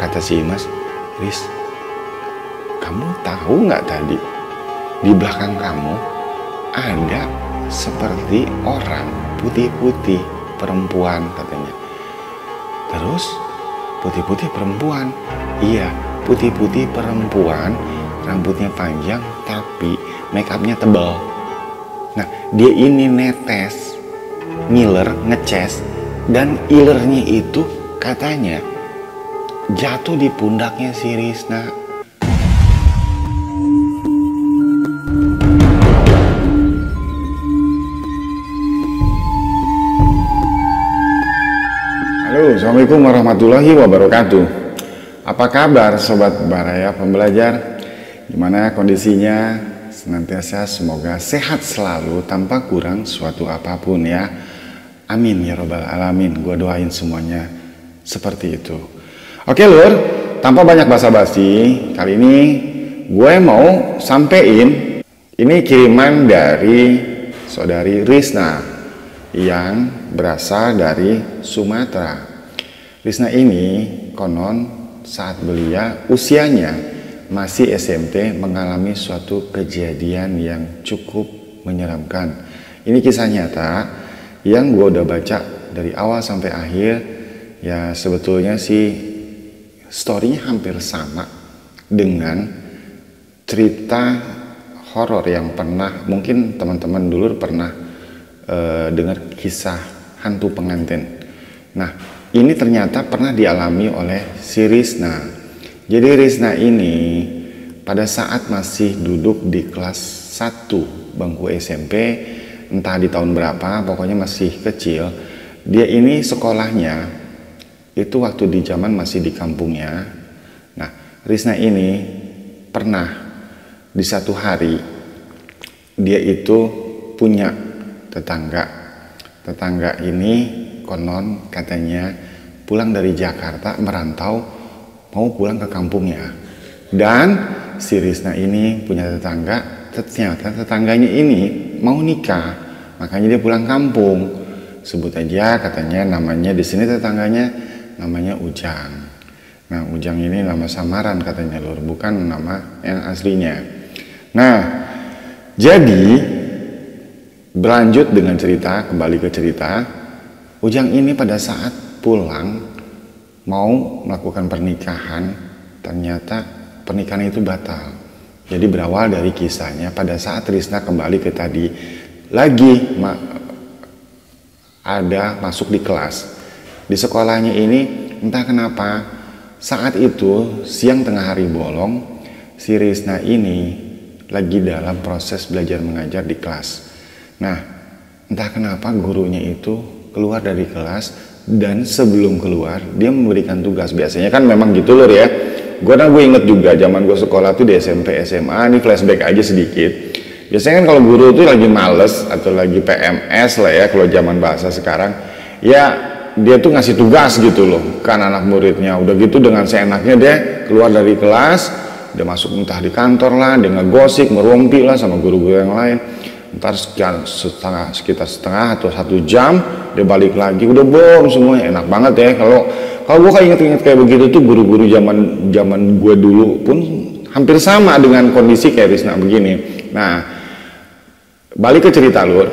Kata si Imas, Riz, kamu tahu nggak tadi di belakang kamu ada seperti orang putih-putih perempuan katanya. Terus putih-putih perempuan, iya putih-putih perempuan, rambutnya panjang tapi make upnya tebal. Nah dia ini netes, ngiler, ngeces, dan ilernya itu katanya jatuh di pundaknya si Rizna. Halo, Assalamualaikum warahmatullahi wabarakatuh. Apa kabar Sobat Baraya Pembelajar? Gimana kondisinya? Senantiasa semoga sehat selalu tanpa kurang suatu apapun ya. Amin ya robbal alamin. Gue doain semuanya seperti itu. Oke lur, tanpa banyak basa-basi, kali ini gue mau sampein ini kiriman dari saudari Rizna yang berasal dari Sumatera. Rizna ini konon saat belia usianya masih SMP mengalami suatu kejadian yang cukup menyeramkan. Ini kisah nyata yang gue udah baca dari awal sampai akhir. Ya sebetulnya sih story-nya hampir sama dengan cerita horor yang pernah mungkin teman-teman dulu pernah dengar kisah hantu pengantin. Nah ini ternyata pernah dialami oleh si Rizna. Jadi Rizna ini pada saat masih duduk di kelas 1 bangku SMP, entah di tahun berapa, pokoknya masih kecil, dia ini sekolahnya itu waktu di zaman masih di kampungnya. Nah Rizna ini pernah di satu hari dia itu punya tetangga ini konon katanya pulang dari Jakarta merantau mau pulang ke kampungnya. Dan si Rizna ini punya tetangga, ternyata tetangganya ini mau nikah, makanya dia pulang kampung. Sebut aja katanya namanya di sini tetangganya namanya Ujang. Nah Ujang ini nama samaran katanya lur, bukan nama yang aslinya. Nah jadi berlanjut dengan cerita, kembali ke cerita, Ujang ini pada saat pulang mau melakukan pernikahan, ternyata pernikahan itu batal. Jadi berawal dari kisahnya pada saat Rizna kembali ke tadi lagi ada masuk di kelas. Di sekolahnya ini entah kenapa saat itu siang tengah hari bolong, si Rizna ini lagi dalam proses belajar mengajar di kelas. Nah entah kenapa gurunya itu keluar dari kelas dan sebelum keluar dia memberikan tugas. Biasanya kan memang gitu lur ya. Gue inget juga zaman gue sekolah tuh di SMP SMA, ini flashback aja sedikit. Biasanya kan kalau guru tuh lagi males atau lagi PMS lah ya kalau zaman bahasa sekarang, ya dia tuh ngasih tugas gitu loh kan anak muridnya. Udah gitu dengan seenaknya dia keluar dari kelas, dia masuk entah di kantor lah, dia ngegosip, merumpi lah sama guru-guru yang lain. Ntar sekitar setengah atau 1 jam dia balik lagi, udah bohong semuanya. Enak banget ya kalau gue inget-inget kayak begitu tuh. Guru-guru zaman gue dulu pun hampir sama dengan kondisi kayak Rizna begini. Nah balik ke cerita lur,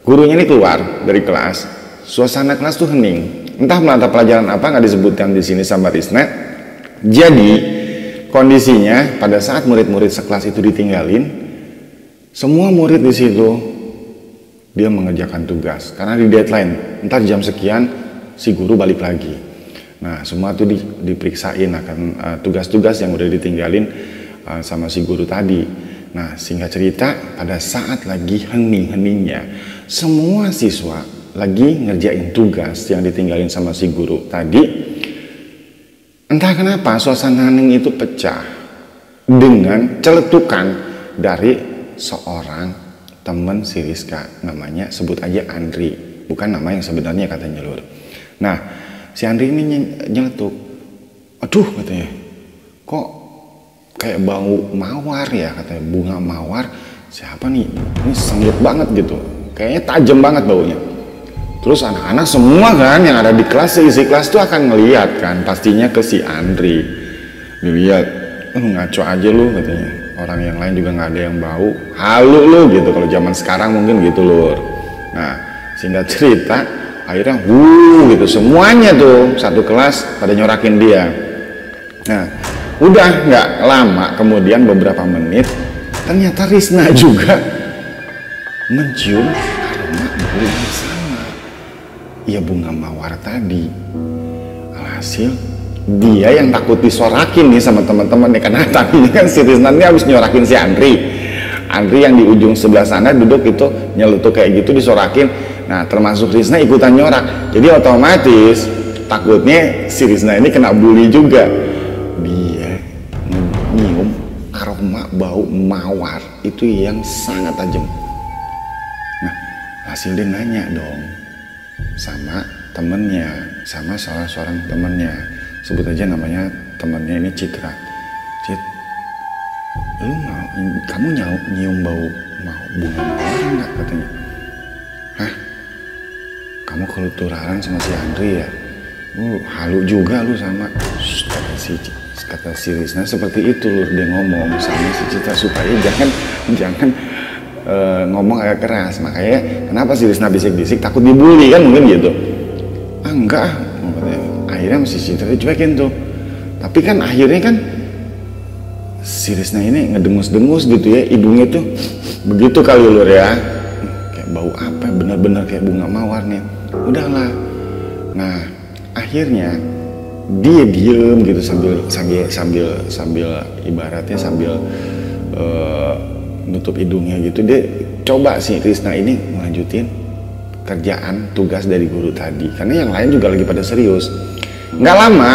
gurunya ini keluar dari kelas. Suasana kelas tuh hening, entah mata pelajaran apa nggak disebutkan di sini sama Rizna. Jadi kondisinya pada saat murid-murid sekelas itu ditinggalin, semua murid di situ dia mengerjakan tugas karena di deadline, entar jam sekian si guru balik lagi. Nah semua tuh diperiksain akan tugas-tugas yang udah ditinggalin sama si guru tadi. Nah singkat cerita pada saat lagi hening-heningnya semua siswa lagi ngerjain tugas yang ditinggalin sama si guru tadi, entah kenapa suasana hening itu pecah dengan celetukan dari seorang teman si Rizka, namanya sebut aja Andri, bukan nama yang sebenarnya katanya lur. Nah si Andri ini nyeletuk, aduh katanya kok kayak bau mawar ya, katanya bunga mawar, siapa nih, ini sengit banget gitu, kayaknya tajam banget baunya. Terus anak-anak semua kan yang ada di kelas, isi kelas tuh akan ngeliat kan, pastinya ke si Andri. Dilihat, ngaco aja lu katanya. Orang yang lain juga nggak ada yang bau, halu lu gitu. Kalau zaman sekarang mungkin gitu lur. Nah, singkat cerita, akhirnya gitu semuanya tuh satu kelas pada nyorakin dia. Nah, udah nggak lama kemudian beberapa menit, ternyata Risna juga mencium aroma bau yang sama. Ya bunga mawar tadi. Alhasil dia yang takut disorakin nih sama teman-teman nih, karena tadinya kan si Risna ini habis nyorakin si Andri yang di ujung sebelah sana duduk itu nyelutuk kayak gitu disorakin. Nah termasuk Risna ikutan nyorak, jadi otomatis takutnya si Risna ini kena bully juga. Dia nyium aroma bau mawar itu yang sangat tajam. Nah hasil dia nanya dong sama temennya, sama salah seorang temennya, sebut aja namanya temennya ini Citra. Cit, kamu nyium bau bunga mawar enggak katanya? Hah? Kamu keluturaran sama si Andri ya? Halu juga lu sama. Shh, kata si Risna seperti itu lur, dia ngomong sama si Citra supaya jangan ngomong agak keras. Makanya kenapa si Risna bisik-bisik, takut dibully kan mungkin gitu. Enggak, akhirnya si Citra dicuekin tuh. Tapi kan akhirnya kan si Risna ini ngedengus-dengus gitu ya, hidungnya tuh begitu kali lur ya, kayak bau apa, bener-bener kayak bunga mawar nih. Udahlah. Nah akhirnya dia diem gitu sambil ibaratnya sambil nutup hidungnya gitu. Dia coba si Risna ini melanjutin kerjaan tugas dari guru tadi, karena yang lain juga lagi pada serius. Nggak lama,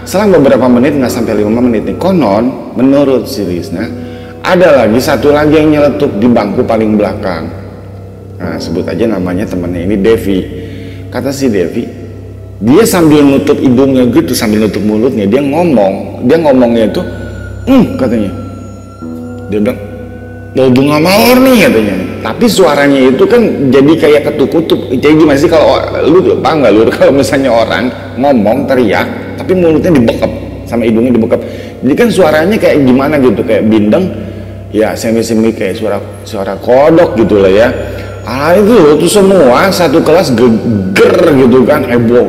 selang beberapa menit, nggak sampai 5 menit nih, konon menurut si Risna ada lagi satu lagi yang nyeletuk di bangku paling belakang. Nah sebut aja namanya temannya ini Devi. Kata si Devi, dia sambil nutup hidungnya gitu, sambil nutup mulutnya, dia ngomongnya itu katanya, dia bilang bau bunga mawar nih katanya. Tapi suaranya itu kan jadi kayak ketuk-kutuk. Jadi gimana sih kalau lu paham nggak lu kalau misalnya orang ngomong teriak tapi mulutnya dibekap sama hidungnya dibekap, jadi kan suaranya kayak gimana gitu, kayak bindeng ya, semi kayak suara kodok gitu lah ya. Itu semua satu kelas geger gitu kan, heboh,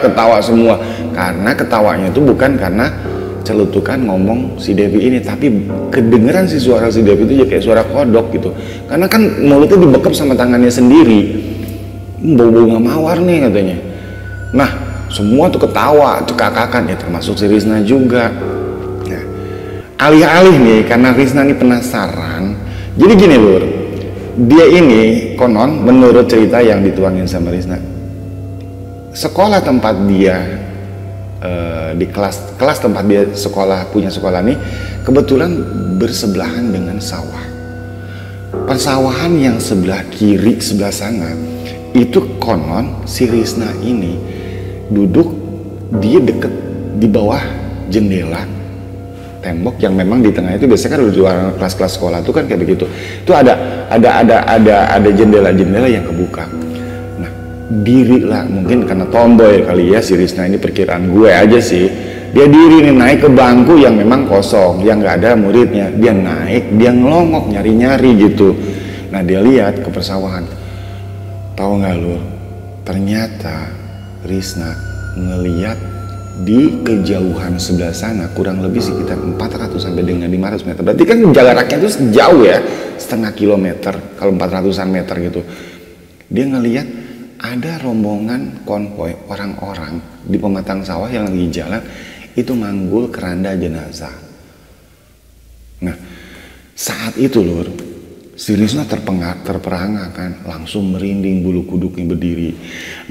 ketawa semua. Karena ketawanya itu bukan karena celutukan ngomong si Devi ini, tapi kedengeran si suara si Devi itu kayak suara kodok gitu. Karena kan mulutnya dibekap sama tangannya sendiri. Bau bunga mawar nih katanya. Nah semua tuh ketawa, cekakakan ya, termasuk si Risna juga. Nah, alih-alih nih karena Risna ini penasaran, jadi gini lur, dia ini konon menurut cerita yang dituangin sama Risna, sekolah tempat dia di kelas tempat dia punya sekolah nih kebetulan bersebelahan dengan sawah. Persawahan yang sebelah kiri sebelah sana itu konon si Risna ini duduk, dia deket di bawah jendela tembok yang memang di tengah itu biasanya kan di luar kelas-kelas sekolah itu kan kayak begitu. Itu ada jendela-jendela yang kebuka. Nah, dirilah mungkin karena tomboy kali ya si Risna ini, perkiraan gue aja sih. Dia diri nih naik ke bangku yang memang kosong, yang nggak ada muridnya. Dia naik, dia ngelongok nyari-nyari gitu. Nah, dia lihat ke persawahan. Tahu nggak lu? Ternyata Risna ngeliat di kejauhan sebelah sana kurang lebih sekitar 400 sampai dengan 500 meter. Berarti kan jaraknya itu jauh ya, setengah kilometer kalau 400-an meter gitu. Dia ngeliat ada rombongan konvoi orang-orang di pematang sawah yang lagi jalan itu manggul keranda jenazah. Nah saat itu lur, si Risna terperangah kan, langsung merinding, bulu kuduknya berdiri.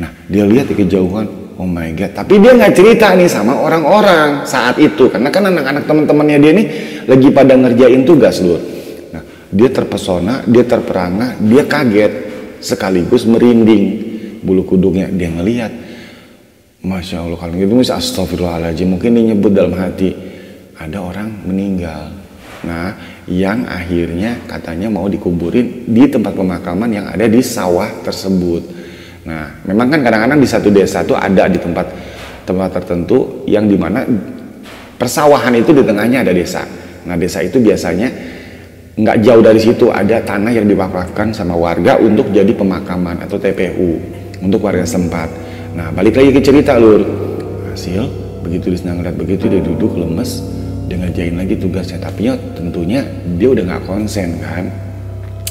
Nah dia lihat di kejauhan, oh my god, tapi dia nggak cerita nih sama orang-orang saat itu, karena kan anak-anak teman-temannya dia nih lagi pada ngerjain tugas lur. Nah dia terpesona, dia terperangah, dia kaget sekaligus merinding, bulu kuduknya. Dia ngelihat, masya Allah, kalau gitu bisa astagfirullahaladzim, mungkin dia nyebut dalam hati ada orang meninggal. Nah, yang akhirnya katanya mau dikuburin di tempat pemakaman yang ada di sawah tersebut. Nah, memang kan kadang-kadang di satu desa tuh ada di tempat tertentu yang dimana persawahan itu di tengahnya ada desa. Nah, desa itu biasanya nggak jauh dari situ ada tanah yang diwakafkan sama warga untuk jadi pemakaman atau TPU untuk warga setempat. Nah, balik lagi ke cerita Lur. Hasil begitu Risna ngeliat begitu, dia duduk lemes, dia ngerjain lagi tugasnya. Tapi ya tentunya dia udah nggak konsen kan.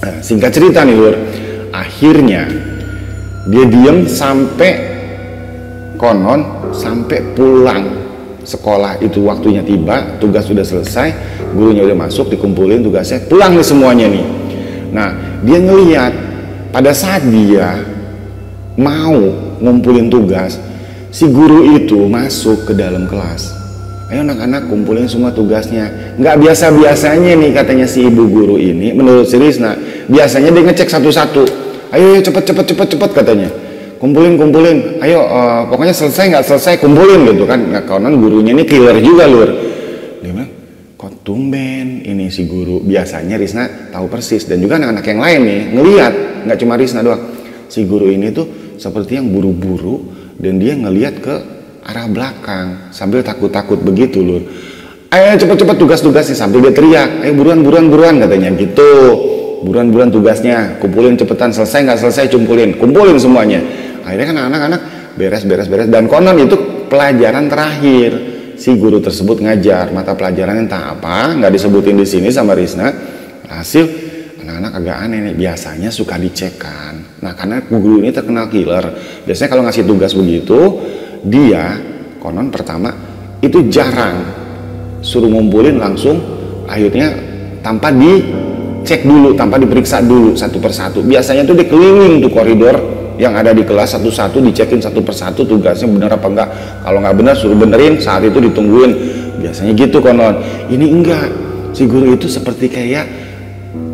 Nah, singkat cerita nih Lur, akhirnya dia diem sampai konon sampai pulang sekolah itu waktunya tiba, tugas sudah selesai, gurunya udah masuk, dikumpulin tugasnya, pulang nih semuanya nih. Nah, dia ngeliat pada saat dia mau ngumpulin tugas, si guru itu masuk ke dalam kelas. Ayo anak-anak kumpulin semua tugasnya. Nggak biasa-biasanya nih katanya si ibu guru ini, menurut si Risna, biasanya dia ngecek satu-satu. Ayo cepet katanya, kumpulin, ayo pokoknya selesai nggak selesai kumpulin gitu kan. Nggak, konon gurunya ini killer juga Lur. Dia bilang, kok tumben ini si guru. Biasanya Risna tahu persis, dan juga anak-anak yang lain nih ngelihat, nggak cuma Risna doang, si guru ini tuh seperti yang buru-buru dan dia ngelihat ke arah belakang sambil takut-takut begitu Lur. Ayo cepet-cepet tugas-tugasnya, sambil dia teriak, ayo buruan katanya gitu. Buruan tugasnya, kumpulin cepetan, selesai nggak selesai kumpulin semuanya. Akhirnya kan anak-anak beres, dan konon itu pelajaran terakhir si guru tersebut ngajar mata pelajaran entah apa, nggak disebutin di sini sama Risna. Hasil anak-anak agak aneh nih, biasanya suka dicekkan. Nah, karena guru ini terkenal killer, biasanya kalau ngasih tugas begitu, dia konon pertama itu jarang suruh ngumpulin langsung, akhirnya tanpa dicek dulu, tanpa diperiksa dulu satu persatu. Biasanya tuh dia keliling tuh koridor yang ada di kelas satu-satu, dicekin satu persatu tugasnya benar apa enggak. Kalau nggak benar suruh benerin, saat itu ditungguin. Biasanya gitu konon. Ini enggak, si guru itu seperti kayak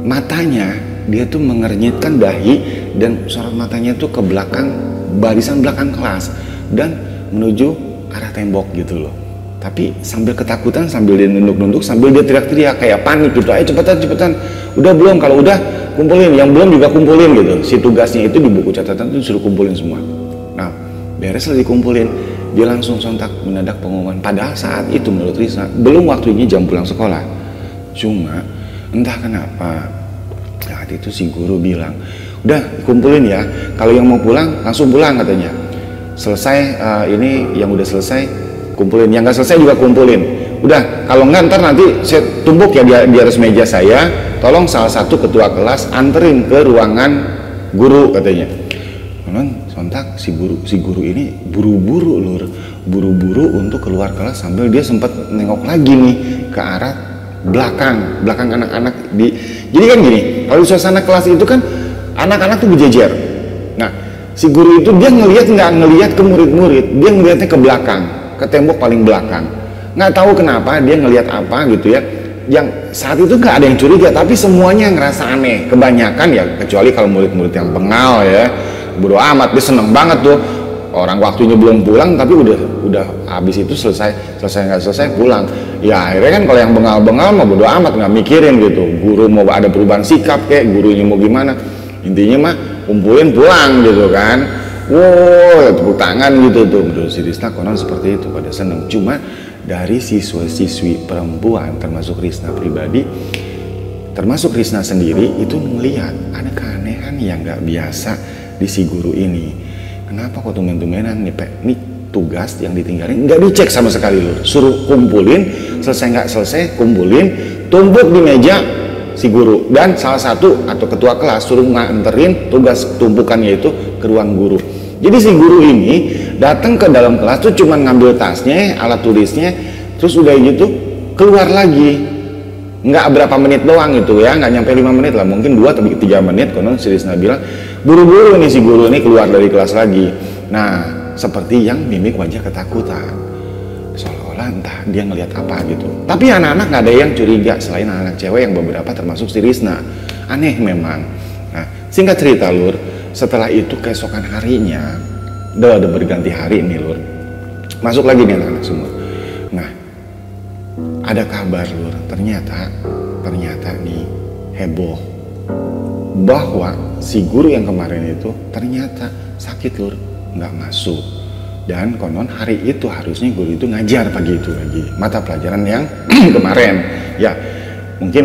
matanya dia tuh mengernyitkan dahi dan sorot matanya tuh ke belakang, barisan belakang kelas dan menuju arah tembok gitu loh. Tapi sambil ketakutan, sambil dia nunduk-nunduk, sambil dia teriak-teriak kayak panik gitu. Ayo cepetan, udah belum? Kalau udah kumpulin, yang belum juga kumpulin gitu. Si tugasnya itu di buku catatan itu disuruh kumpulin semua. Nah, beres lah dikumpulin, dia langsung sontak mendadak pengumuman. Padahal saat itu menurut Risna belum waktunya jam pulang sekolah. Cuma entah kenapa saat itu si guru bilang, udah kumpulin ya, kalau yang mau pulang langsung pulang katanya. Selesai ini yang udah selesai kumpulin, yang nggak selesai juga kumpulin. Udah, kalau nggak ntar nanti saya tumpuk ya di atas meja saya, tolong salah satu ketua kelas anterin ke ruangan guru katanya. Memang sontak si guru ini buru-buru Lur, buru-buru untuk keluar kelas sambil dia sempat nengok lagi nih ke arah belakang anak-anak jadi kan gini, kalau suasana kelas itu kan anak-anak tuh berjejer. Nah, si guru itu dia nggak ngelihat ke murid-murid, dia ngelihatnya ke belakang, ke tembok paling belakang. Nggak tahu kenapa dia ngelihat apa gitu ya, yang saat itu nggak ada yang curiga, tapi semuanya ngerasa aneh. Kebanyakan ya, kecuali kalau murid-murid yang bengal ya, bodo amat, dia seneng banget tuh orang waktunya belum pulang tapi udah habis itu selesai nggak selesai pulang. Ya akhirnya kan kalau yang bengal-bengal mah bodo amat, nggak mikirin gitu guru mau ada perubahan sikap kayak gurunya mau gimana, intinya mah kumpulin pulang gitu kan. Wow, tepuk tangan gitu tuh. Menurut si Risna konon seperti itu, pada seneng. Cuma dari siswa-siswi perempuan termasuk Risna pribadi, termasuk Risna sendiri itu melihat ada keanehan yang nggak biasa di si guru ini. Kenapa kok tumben-tumbenan nih tugas yang ditinggalin nggak dicek sama sekali Lur, suruh kumpulin, selesai nggak selesai kumpulin, tumpuk di meja si guru, dan salah satu atau ketua kelas suruh nganterin tugas tumpukannya itu ke ruang guru. Jadi si guru ini datang ke dalam kelas tuh cuman ngambil tasnya, alat tulisnya, terus udah gitu keluar lagi. Nggak berapa menit doang itu ya, nggak nyampe 5 menit lah, mungkin 2 atau 3 menit. Konon si Risna bilang buru-buru nih si guru ini keluar dari kelas lagi. Nah, seperti yang mimik wajah ketakutan, seolah-olah entah dia ngelihat apa gitu. Tapi anak-anak nggak ada yang curiga selain anak-anak cewek yang beberapa termasuk si Risna. Aneh memang. Nah, singkat cerita Lur, setelah itu keesokan harinya udah berganti hari nih Lur, masuk lagi nih anak-anak semua. Nah, ada kabar Lur, ternyata nih heboh bahwa si guru yang kemarin itu ternyata sakit Lur, nggak masuk. Dan konon hari itu harusnya guru itu ngajar pagi itu lagi mata pelajaran yang kemarin. Ya mungkin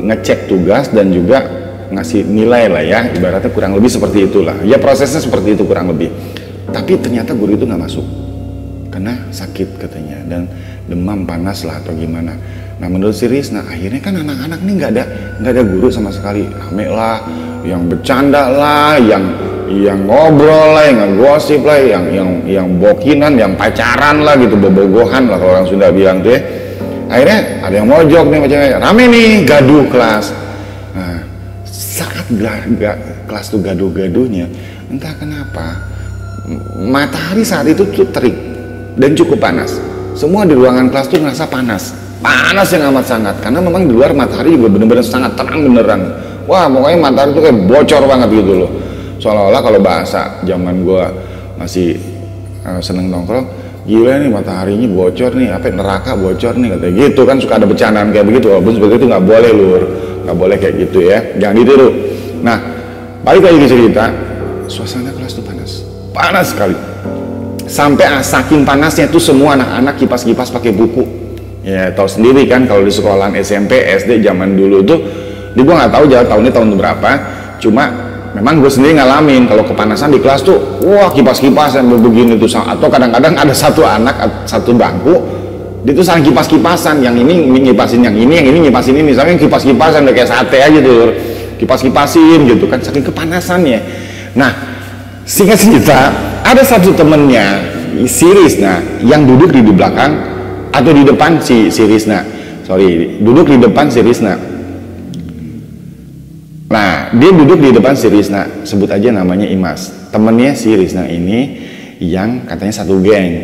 ngecek tugas dan juga ngasih nilai lah ya, ibaratnya kurang lebih seperti itulah. Ya prosesnya seperti itu kurang lebih. Tapi ternyata guru itu nggak masuk karena sakit katanya dan demam panas lah atau gimana. Nah menurut si Risna akhirnya kan anak-anak nih nggak ada guru sama sekali. Rame lah, yang bercanda lah, yang ngobrol lah, yang ngegosip lah, yang bokinan, yang pacaran lah gitu, bobogohan lah kalau orang Sunda bilang tuh ya. Akhirnya ada yang mojok nih macam rame nih, gaduh kelas. Nah saat kelas tuh gaduh-gaduhnya, entah kenapa matahari saat itu tuh terik dan cukup panas. Semua di ruangan kelas tuh ngerasa panas yang amat sangat, karena memang di luar matahari juga bener-bener sangat terang beneran. Wah pokoknya matahari tuh kayak bocor banget gitu loh. Seolah-olah kalau bahasa zaman gua masih seneng nongkrong, gila nih mataharinya bocor nih, apa neraka bocor nih katanya gitu kan, suka ada bercandaan kayak begitu. Walaupun seperti itu nggak boleh Lur, nggak boleh kayak gitu ya, jangan ditiru. Nah balik lagi ke cerita, suasana kelas tuh panas sekali, sampai saking panasnya tuh semua anak-anak kipas-kipas pakai buku. Ya tahu sendiri kan kalau di sekolahan SMP SD zaman dulu tuh, di gua nggak tahu tahunnya tahun berapa, cuma memang gue sendiri ngalamin kalau kepanasan di kelas tuh, wah kipas-kipas yang begini tuh, atau kadang-kadang ada satu anak satu bangku dia tuh saling kipas-kipasan, yang ini ngipasin yang ini ngipasin ini, sampai kipas-kipasan udah kayak sate aja tuh, kipas-kipasin gitu kan saking kepanasannya. Nah singkat cerita, ada satu temennya si Risna yang duduk di belakang atau di depan si Risna, duduk di depan si Risna. Nah, dia duduk di depan si Risna, sebut aja namanya Imas. Temennya si Risna ini yang katanya satu geng.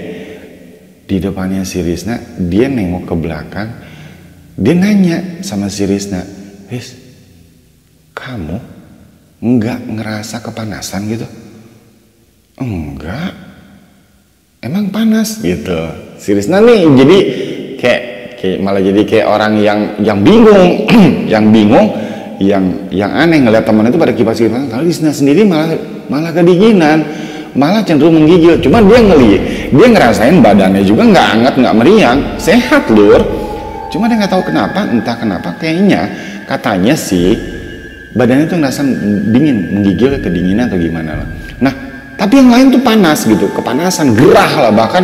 Di depannya si Risna, dia nengok ke belakang, dia nanya sama si Risna, Riz, kamu nggak ngerasa kepanasan gitu? Enggak, emang panas gitu. Si Risna nih jadi kayak malah jadi kayak orang yang bingung, yang aneh ngeliat teman itu pada kipas-kipasan. Kalau Risna sendiri malah kedinginan, malah cenderung menggigil. Cuma dia ngerasain badannya juga nggak hangat, nggak meriang, sehat Lur. Cuma dia nggak tahu kenapa, entah kenapa kayaknya katanya sih badannya tuh ngerasa dingin, menggigil, kedinginan atau gimana lah. Nah tapi yang lain tuh panas gitu, kepanasan, gerah lah. Bahkan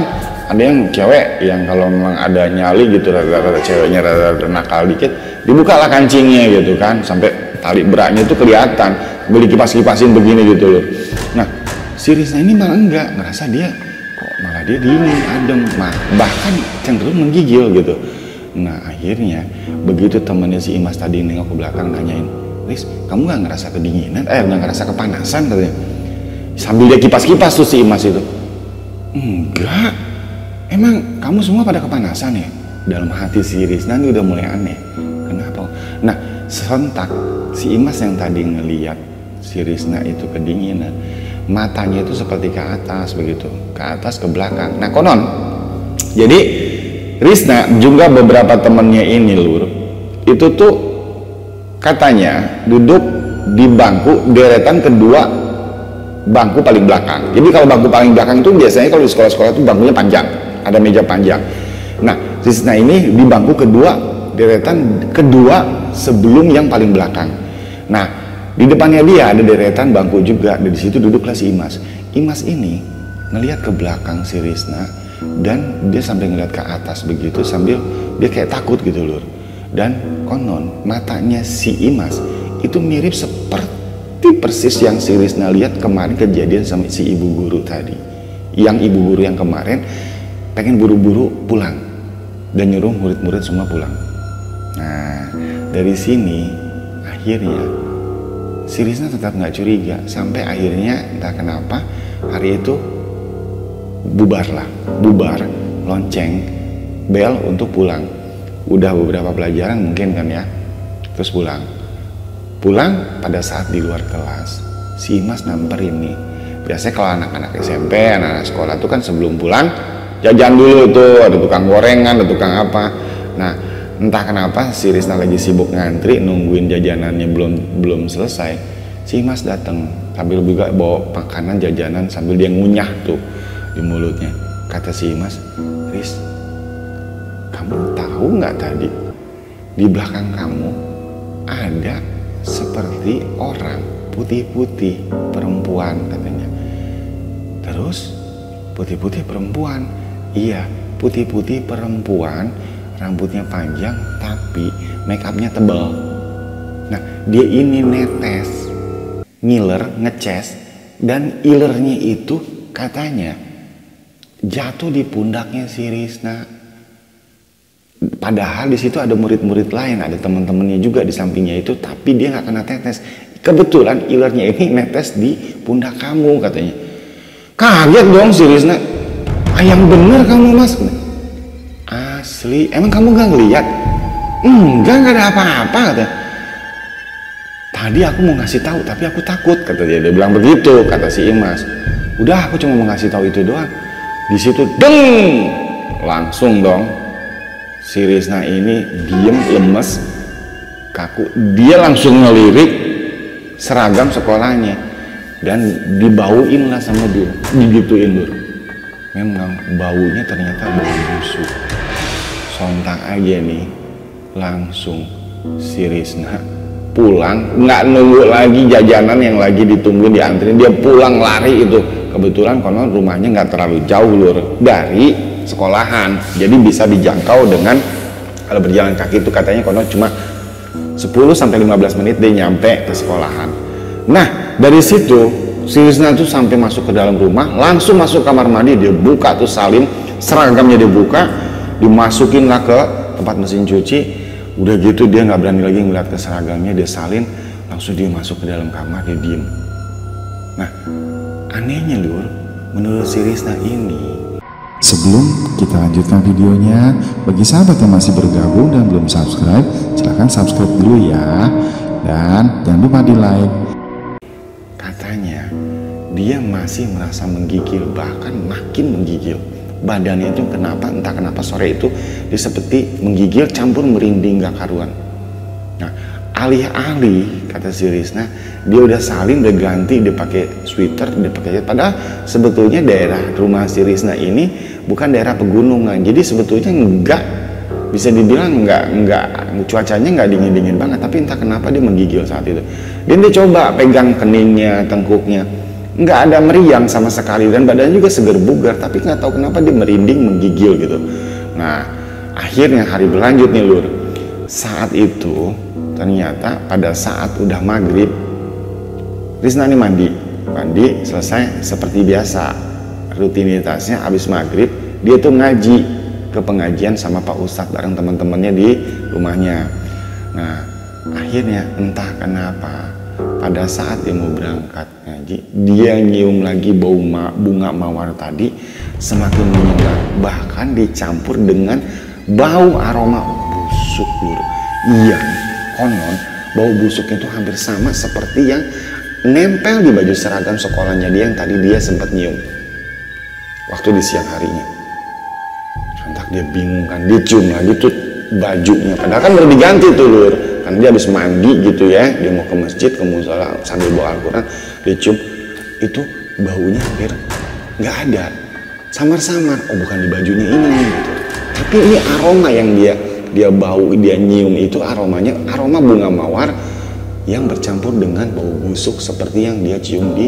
ada yang cewek yang kalau memang ada nyali gitu, rata-rata ceweknya rata-rata nakal dikit, dibukalah kancingnya gitu kan, sampai tali beratnya itu kelihatan, beli kipas-kipasin begini gitu loh. Nah si Risna ini malah enggak, ngerasa dia kok malah dia dingin, adem, bahkan cenderung menggigil gitu. Nah akhirnya begitu temennya si Imas tadi nengok ke belakang nanyain, Riz, kamu nggak ngerasa kedinginan? Nggak ngerasa kepanasan katanya. Sambil dia kipas-kipas tuh si Imas itu. Enggak, emang kamu semua pada kepanasan ya? Dalam hati si Risna ini udah mulai aneh. Kenapa? Nah serentak si Imas yang tadi ngeliat si Risna itu kedinginan, matanya itu seperti ke atas begitu, ke atas ke belakang. Nah konon jadi Risna juga beberapa temennya ini Lur, itu tuh katanya duduk di bangku deretan kedua, bangku paling belakang. Jadi kalau bangku paling belakang itu biasanya kalau di sekolah-sekolah itu bangkunya panjang, ada meja panjang. Nah Risna ini di bangku kedua, deretan kedua sebelum yang paling belakang. Nah di depannya dia ada deretan bangku juga, dan di situ duduklah si Imas. Imas ini ngelihat ke belakang si Risna dan dia sampai ngelihat ke atas begitu, sambil dia kayak takut gitu Lur. Dan konon matanya si Imas itu mirip seperti persis yang si Risna lihat kemarin kejadian sama si ibu guru tadi. Yang ibu guru yang kemarin pengen buru-buru pulang dan nyuruh murid-murid semua pulang. Nah dari sini akhirnya si Risna tetap nggak curiga, sampai akhirnya entah kenapa hari itu bubar lonceng bel untuk pulang. Udah beberapa pelajaran mungkin kan ya, terus pulang pada saat di luar kelas si Imas nyamperin nih. Biasanya kalau anak-anak SMP, anak-anak sekolah tuh kan sebelum pulang jajan dulu tuh, ada tukang gorengan, ada tukang apa. Nah entah kenapa si Risna lagi sibuk ngantri nungguin jajanannya belum selesai, si Mas datang sambil juga bawa makanan jajanan sambil dia ngunyah tuh di mulutnya. Kata si Mas, Riz, kamu tahu nggak tadi di belakang kamu ada seperti orang putih-putih perempuan katanya. Terus putih-putih perempuan, iya putih-putih perempuan, rambutnya panjang tapi make upnya tebal. Nah dia ini netes, ngiler, ngeces, dan ilernya itu katanya jatuh di pundaknya si Risna. Padahal di situ ada murid-murid lain, ada teman-temannya juga di sampingnya itu, tapi dia nggak kena tetes. Kebetulan ilernya ini netes di pundak kamu katanya. Kaget dong si Risna. Yang bener kamu Mas. Asli, emang kamu gak ngeliat? Enggak ada apa-apa kata. Tadi aku mau ngasih tahu tapi aku takut kata dia. Dia bilang begitu kata si Imas. Udah aku cuma mau ngasih tahu itu doang. Di situ deng, langsung dong si Risna ini diem, lemes, kaku. Dia langsung ngelirik seragam sekolahnya dan dibauin lah sama dia, digituin dulu. Memang baunya ternyata bau busuk. Sontak aja nih langsung si Risna pulang, nggak nunggu lagi jajanan yang lagi ditungguin di antri, dia pulang lari itu. Kebetulan konon rumahnya nggak terlalu jauh Lur dari sekolahan, jadi bisa dijangkau dengan kalau berjalan kaki itu katanya konon cuma 10-15 menit dia nyampe ke sekolahan. Nah dari situ si Risna tuh sampai masuk ke dalam rumah, langsung masuk kamar mandi, dia buka tuh salin, seragamnya dia buka, dimasukin lah ke tempat mesin cuci. Udah gitu dia nggak berani lagi ngeliat ke seragamnya, dia salin, langsung dia masuk ke dalam kamar, dia diem. Nah anehnya Lur, menurut si Risna ini, sebelum kita lanjutkan videonya, bagi sahabat yang masih bergabung dan belum subscribe, silahkan subscribe dulu ya, dan jangan lupa di like. Katanya dia masih merasa menggigil, bahkan makin menggigil. Badannya itu entah kenapa sore itu dia seperti menggigil campur merinding gak karuan. Nah alih-alih kata si Risna dia udah salin, udah ganti, dia pakai sweater, dia pakai, padahal sebetulnya daerah rumah si Risna ini bukan daerah pegunungan, jadi sebetulnya enggak, bisa dibilang enggak cuacanya enggak dingin banget, tapi entah kenapa dia menggigil saat itu. Dan dia coba pegang keningnya, tengkuknya, nggak ada meriang sama sekali, dan badannya juga seger bugar, tapi nggak tahu kenapa dia merinding, menggigil gitu. Nah akhirnya hari berlanjut nih Lur, saat itu ternyata pada saat udah maghrib Risna ini mandi selesai seperti biasa rutinitasnya. Habis maghrib dia tuh ngaji ke pengajian sama Pak Ustadz bareng teman-temannya di rumahnya. Nah akhirnya entah kenapa pada saat dia mau berangkat ngaji, dia nyium lagi bau bunga mawar tadi semakin menyengat, bahkan dicampur dengan bau aroma busuk Lur. Iya, konon bau busuknya itu hampir sama seperti yang nempel di baju seragam sekolahnya dia yang tadi dia sempat nyium waktu di siang harinya. Sontak dia bingung kan, dia cium lagi tuh bajunya, padahal kan baru diganti tuh Lur, kan dia habis mandi gitu ya, dia mau ke masjid, ke musola sambil bawa Al-Quran, dia cium itu baunya hampir nggak ada, samar-samar. Oh bukan di bajunya ini gitu, tapi ini aroma yang dia bau, dia nyium itu aromanya aroma bunga mawar yang bercampur dengan bau busuk seperti yang dia cium di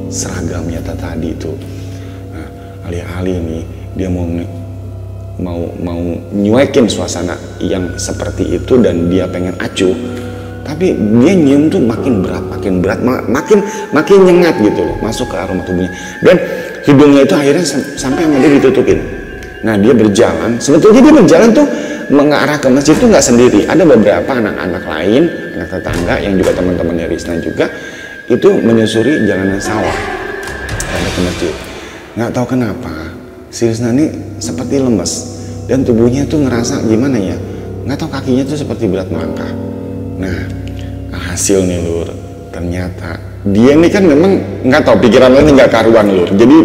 seragamnya tadi itu. Nah alih-alih nih dia mau nyuekin suasana yang seperti itu dan dia pengen acuh, tapi dia nyium tuh makin berat, makin nyengat gitu loh, masuk ke aroma tubuhnya, dan hidungnya itu akhirnya sampai sama dia ditutupin. Nah dia berjalan, sebetulnya dia berjalan tuh mengarah ke masjid tuh nggak sendiri, ada beberapa anak-anak lain, anak tetangga yang juga teman-temannya Risna juga itu menyusuri jalanan sawah sampai ke masjid. Nggak tahu kenapa si Risna ini seperti lemes dan tubuhnya tuh ngerasa gimana ya, nggak tahu kakinya tuh seperti berat melangkah. Nah hasil nih Lur, ternyata dia ini kan memang nggak tahu pikiran ini nggak karuan Lur, jadi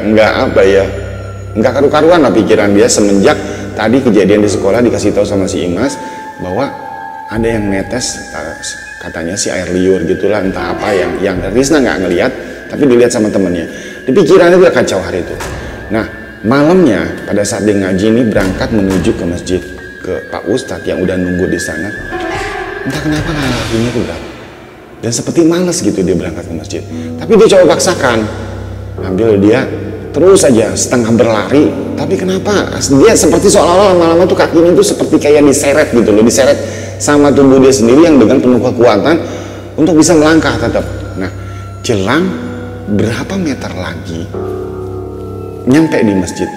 nggak apa ya, nggak karu-karuan lah pikiran dia semenjak tadi kejadian di sekolah dikasih tahu sama si Imas bahwa ada yang netes, katanya si air liur gitulah, entah apa yang Risna nggak ngelihat, tapi dilihat sama temennya. Di pikirannya udah kacau hari itu. Nah, malamnya pada saat dia ngaji ini berangkat menuju ke masjid ke Pak Ustadz yang udah nunggu di sana. Entah kenapa kakinya tuh berat dan seperti males gitu dia berangkat ke masjid. Tapi dia coba paksakan, ambil dia terus aja setengah berlari. Tapi kenapa dia seperti seolah-olah lama-lama tuh kakinya tuh seperti kayak diseret gitu loh, diseret sama tubuh dia sendiri yang dengan penuh kekuatan untuk bisa melangkah tetap. Nah, jelang berapa meter lagi nyampe di masjid,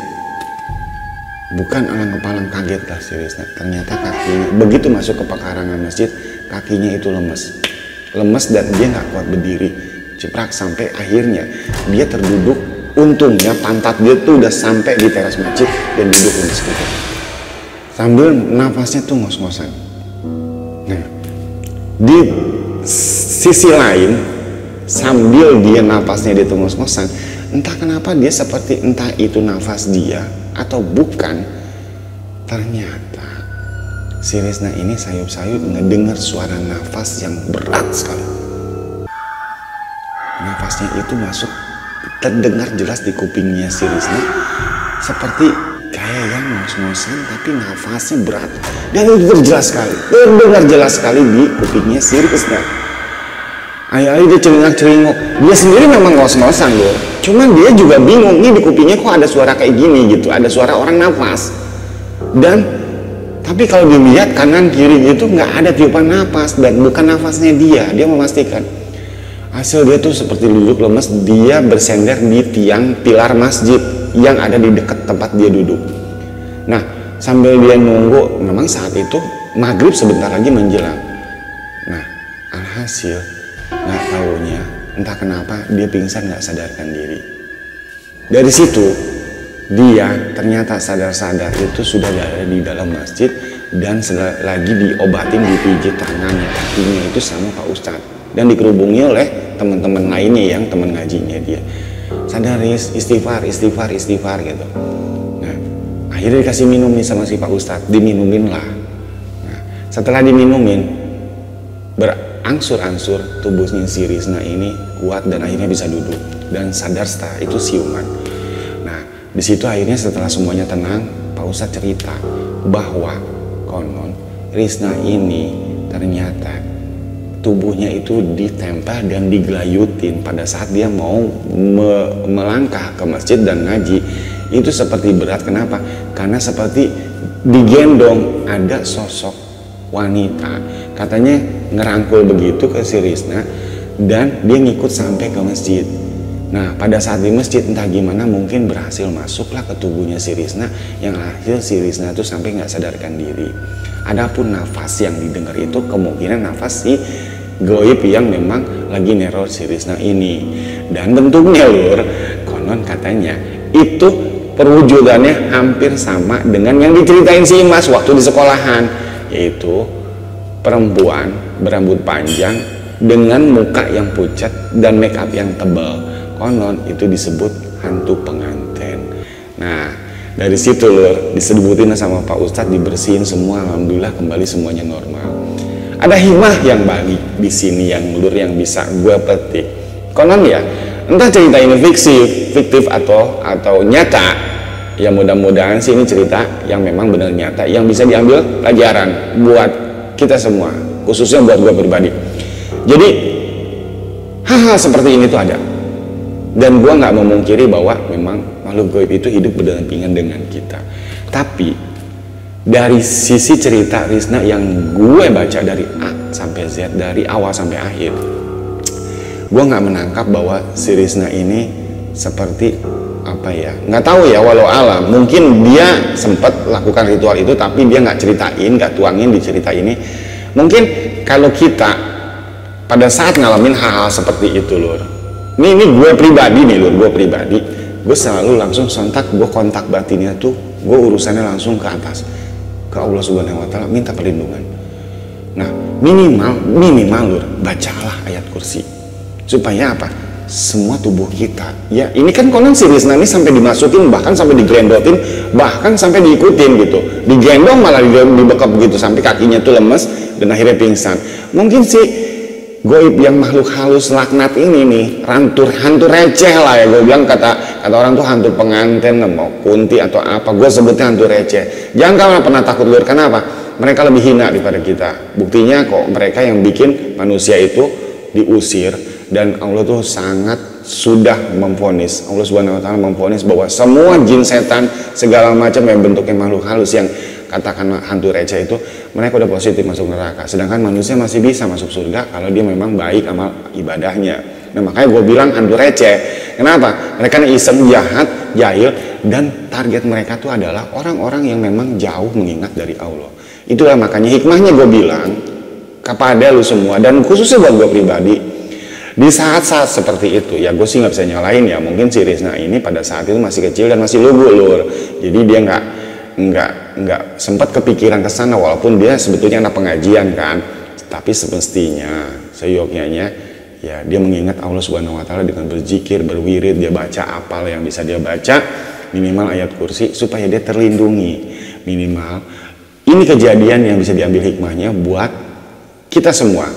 bukan alang-alang kaget lah si Risna. Ternyata kakinya begitu masuk ke pekarangan masjid, kakinya itu lemes dan dia nggak kuat berdiri, ceprak sampai akhirnya dia terduduk. Untungnya pantat dia tuh udah sampai di teras masjid dan duduk di situ sambil nafasnya tuh ngos-ngosan. Nah, di sisi lain sambil dia nafasnya dia tuh ngos-ngosan, entah kenapa dia seperti entah itu nafas dia atau bukan, ternyata si Risna ini sayup-sayup ngedengar suara nafas yang berat sekali. Nafasnya itu masuk terdengar jelas di kupingnya si Risna, seperti kayak yang ngos-ngosan tapi nafasnya berat, dan itu terdengar jelas sekali di kupingnya si Risna. Ayo dia celingak-celinguk, dia sendiri memang ngos-ngosan loh, cuman dia juga bingung nih di kupingnya kok ada suara kayak gini gitu, ada suara orang nafas. Dan tapi kalau dilihat kanan kiri gitu nggak ada tiupan nafas dan bukan nafasnya dia memastikan. Hasil dia tuh seperti duduk lemes, dia bersender di tiang pilar masjid yang ada di dekat tempat dia duduk. Nah, sambil dia nunggu, memang saat itu maghrib sebentar lagi menjelang. Nah, alhasil nggak taunya entah kenapa dia pingsan, nggak sadarkan diri. Dari situ dia ternyata sadar-sadar itu sudah ada di dalam masjid dan lagi diobatin, dipijit tangannya, kakinya itu sama Pak Ustadz dan dikerubungi oleh teman-teman lainnya yang teman ngajinya dia. Sadar, istighfar gitu. Nah, akhirnya dikasih minum nih sama si Pak Ustadz, diminumin lah. Nah, setelah diminumin berangsur-angsur tubuhnya si Risna ini kuat dan akhirnya bisa duduk dan sadar setelah itu siuman. Nah, di situ akhirnya setelah semuanya tenang, Pak Ustadz cerita bahwa konon Risna ini ternyata tubuhnya itu ditempel dan digelayutin pada saat dia mau melangkah ke masjid dan ngaji. Itu seperti berat. Kenapa? Karena seperti digendong ada sosok wanita, katanya ngerangkul begitu ke si Risna dan dia ngikut sampai ke masjid. Nah, pada saat di masjid entah gimana mungkin berhasil masuklah ke tubuhnya si Risna, yang akhir si Risna itu sampai nggak sadarkan diri. Adapun nafas yang didengar itu kemungkinan nafas si goib yang memang lagi neror si Risna ini. Dan bentuknya lur, konon katanya itu perwujudannya hampir sama dengan yang diceritain si Imas waktu di sekolahan, yaitu perempuan berambut panjang dengan muka yang pucat dan make up yang tebal. Konon itu disebut hantu pengantin. Nah, dari situ lur disebutin sama Pak Ustadz, dibersihin semua, alhamdulillah kembali semuanya normal. Ada hikmah yang balik di sini yang lur yang bisa gue petik. Konon ya, entah cerita ini fiktif atau nyata. Ya mudah-mudahan sih ini cerita yang memang benar nyata, yang bisa diambil pelajaran buat kita semua, khususnya buat gue pribadi. Jadi hal-hal seperti ini tuh ada. Dan gue nggak memungkiri bahwa memang makhluk gaib itu hidup berdampingan dengan kita. Tapi dari sisi cerita Risna yang gue baca dari A sampai Z, dari awal sampai akhir, gue nggak menangkap bahwa si Risna ini seperti apa ya, nggak tahu ya, walau alam mungkin dia sempat lakukan ritual itu tapi dia nggak ceritain, nggak tuangin di cerita ini. Mungkin kalau kita pada saat ngalamin hal-hal seperti itu lur, ini gue pribadi nih lur, gue selalu langsung sontak, gue kontak batinnya tuh, gue urusannya langsung ke atas, ke Allah Subhanahu Wa Taala, minta perlindungan. Nah, minimal lur, bacalah ayat kursi supaya apa? semua tubuh kita. Ya, ini kan konon si Risna ini sampai dimasukin, bahkan sampai diglendotin, bahkan sampai diikutin gitu. Digendong malah dibekap gitu sampai kakinya tuh lemes dan akhirnya pingsan. Mungkin si goib yang makhluk halus laknat ini nih, hantu receh lah ya, gue bilang kata orang tuh hantu pengantin, mau kunti atau apa, gue sebutnya hantu receh. Jangan pernah takut Lur, kenapa? Mereka lebih hina daripada kita. Buktinya kok mereka yang bikin manusia itu diusir, dan Allah tuh sangat sudah memvonis, Allah Subhanahu wa taala memvonis bahwa semua jin, setan, segala macam yang bentuknya makhluk halus yang katakan hantu receh itu, mereka udah positif masuk neraka. Sedangkan manusia masih bisa masuk surga kalau dia memang baik amal ibadahnya. Nah, makanya gue bilang hantu receh. Kenapa? Mereka iseng, jahat, jahil, dan target mereka tuh adalah orang-orang yang memang jauh mengingat dari Allah. Itulah makanya hikmahnya gue bilang kepada lu semua, dan khususnya buat gue pribadi, di saat-saat seperti itu ya, gue sih nggak bisa nyalain ya, mungkin si Risna ini pada saat itu masih kecil dan masih lugu Lur, jadi dia nggak sempat kepikiran ke sana, walaupun dia sebetulnya anak pengajian kan, tapi semestinya seyogyanya ya dia mengingat Allah Subhanahu wa taala dengan berzikir, berwirid, dia baca apal yang bisa dia baca, minimal ayat kursi supaya dia terlindungi. Minimal ini kejadian yang bisa diambil hikmahnya buat kita semua,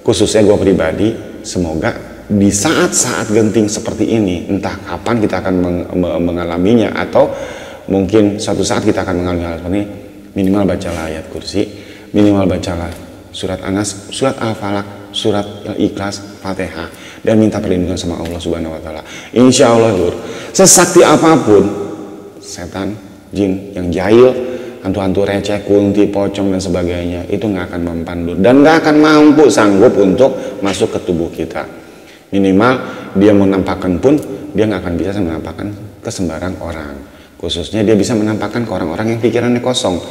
khususnya gue pribadi. Semoga di saat-saat genting seperti ini, entah kapan kita akan mengalaminya, atau mungkin suatu saat kita akan mengalami hal seperti ini, minimal bacalah ayat kursi, minimal bacalah surat Anas, surat Al-Falaq, surat Al-Ikhlas, Fatihah, dan minta perlindungan sama Allah Subhanahu wa taala. Insya Allah Lur, sesakti apapun setan, jin yang jahil, hantu-hantu receh, kunti, pocong dan sebagainya, itu nggak akan mempan Lur, dan nggak akan mampu sanggup untuk masuk ke tubuh kita. Minimal dia menampakkan pun dia nggak akan bisa menampakkan ke sembarang orang, khususnya dia bisa menampakkan ke orang-orang yang pikirannya kosong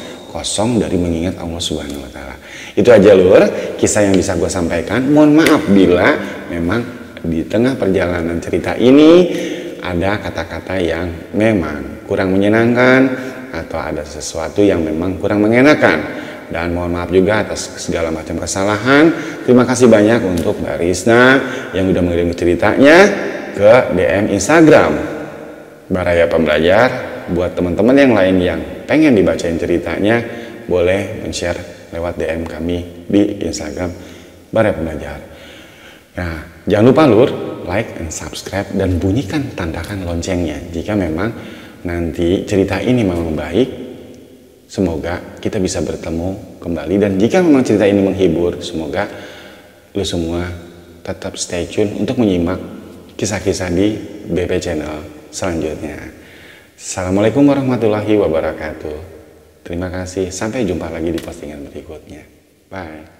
dari mengingat Allah Subhanahu wa taala. Itu aja Lur, kisah yang bisa gue sampaikan. Mohon maaf bila memang di tengah perjalanan cerita ini ada kata-kata yang memang kurang menyenangkan atau ada sesuatu yang memang kurang mengenakan, dan mohon maaf juga atas segala macam kesalahan. Terima kasih banyak untuk Mbak Risna yang udah mengirim ceritanya ke DM Instagram Baraya Pembelajar. Buat teman-teman yang lain yang pengen dibacain ceritanya, boleh men-share lewat DM kami di Instagram Baraya Pembelajar. Nah, jangan lupa Lur, like and subscribe dan bunyikan tandakan loncengnya jika memang nanti cerita ini memang baik. Semoga kita bisa bertemu kembali, dan jika memang cerita ini menghibur, semoga lu semua tetap stay tune untuk menyimak kisah-kisah di BP Channel selanjutnya. Assalamualaikum warahmatullahi wabarakatuh. Terima kasih, sampai jumpa lagi di postingan berikutnya. Bye.